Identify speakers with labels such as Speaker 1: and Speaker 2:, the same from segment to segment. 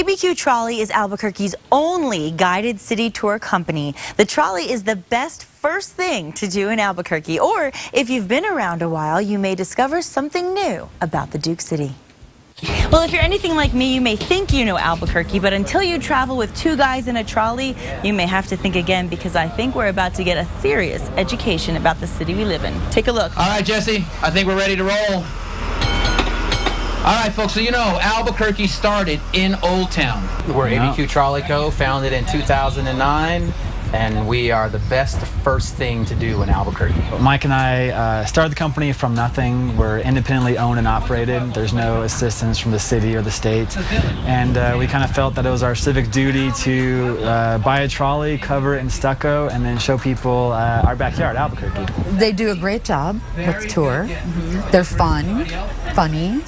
Speaker 1: ABQ Trolley is Albuquerque's only guided city tour company. The trolley is the best first thing to do in Albuquerque, or if you've been around a while, you may discover something new about the Duke City. Well, if you're anything like me, you may think you know Albuquerque, but until you travel with two guys in a trolley, you may have to think again, because I think we're about to get a serious education about the city we live in. Take a look.
Speaker 2: All right, Jesse, I think we're ready to roll. All right, folks, so you know, Albuquerque started in Old Town. We're ABQ Trolley Co., founded in 2009, and we are the best first thing to do in Albuquerque.
Speaker 3: Mike and I started the company from nothing. We're independently owned and operated. There's no assistance from the city or the state. And we kind of felt that it was our civic duty to buy a trolley, cover it in stucco, and then show people our backyard, Albuquerque.
Speaker 4: They do a great job with the tour. They're fun, funny.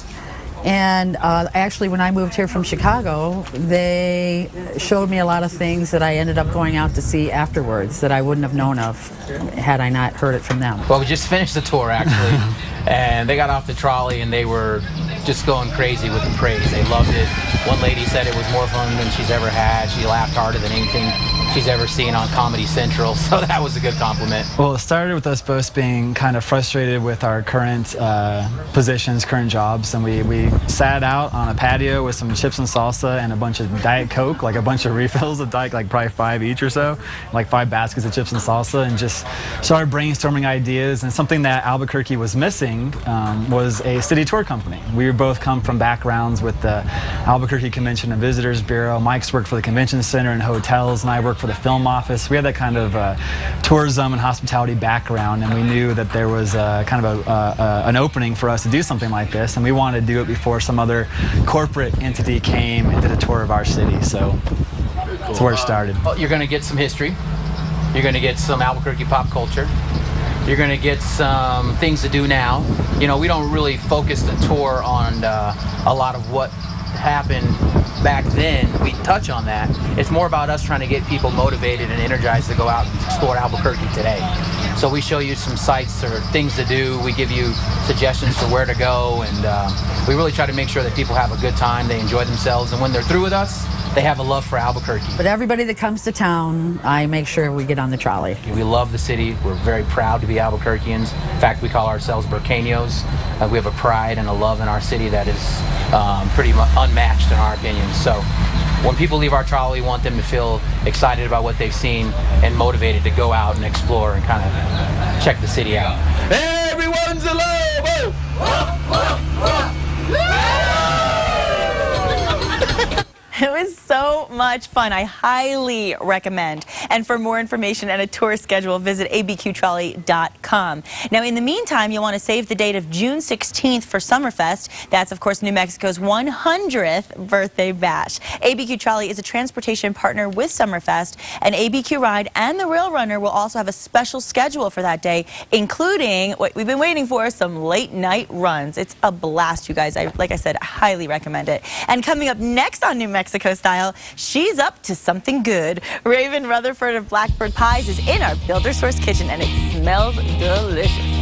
Speaker 4: And actually, when I moved here from Chicago, they showed me a lot of things that I ended up going out to see afterwards that I wouldn't have known of had I not heard it from them.
Speaker 2: Well, we just finished the tour, actually, and they got off the trolley and they were just going crazy with the praise. They loved it. One lady said it was more fun than she's ever had. She laughed harder than anything she's ever seen on Comedy Central, so that was a good compliment.
Speaker 3: Well, it started with us both being kind of frustrated with our current positions, current jobs, and we sat out on a patio with some chips and salsa and a bunch of Diet Coke, like a bunch of refills of Diet, like probably 5 each or so, like 5 baskets of chips and salsa, and just started brainstorming ideas. And something that Albuquerque was missing was a city tour company. We both come from backgrounds with the Albuquerque Convention and Visitors Bureau. Mike's worked for the convention center and hotels, and I worked for the film office. We had that kind of tourism and hospitality background, and we knew that there was kind of an opening for us to do something like this, and we wanted to do it before some other corporate entity came and did a tour of our city. So that's where it started.
Speaker 2: You're going to get some history. You're going to get some Albuquerque pop culture. You're going to get some things to do now. You know, we don't really focus the tour on a lot of what happened back then. We touch on that. It's more about us trying to get people motivated and energized to go out and explore Albuquerque today. So we show you some sites or things to do. We give you suggestions for where to go, and we really try to make sure that people have a good time, they enjoy themselves, and when they're through with us, they have a love for Albuquerque.
Speaker 4: But everybody that comes to town, I make sure we get on the trolley.
Speaker 2: We love the city. We're very proud to be Albuquerqueans. In fact, we call ourselves Burqueños. We have a pride and a love in our city that is pretty unmatched in our opinion. So when people leave our trolley, we want them to feel excited about what they've seen and motivated to go out and explore and kind of check the city out. Everyone's a lobo!
Speaker 1: It was so much fun. I highly recommend. And for more information and a tour schedule, visit abqtrolley.com. Now, in the meantime, you'll want to save the date of June 16th for Summerfest. That's, of course, New Mexico's 100th birthday bash. ABQ Trolley is a transportation partner with Summerfest, and ABQ Ride and the Rail Runner will also have a special schedule for that day, including what we've been waiting for, some late-night runs. It's a blast, you guys. Like I said, I highly recommend it. And coming up next on New Mexico Style, she's up to something good. Raven Rutherford of Blackbird Pies is in our Builder Source kitchen, and it smells delicious.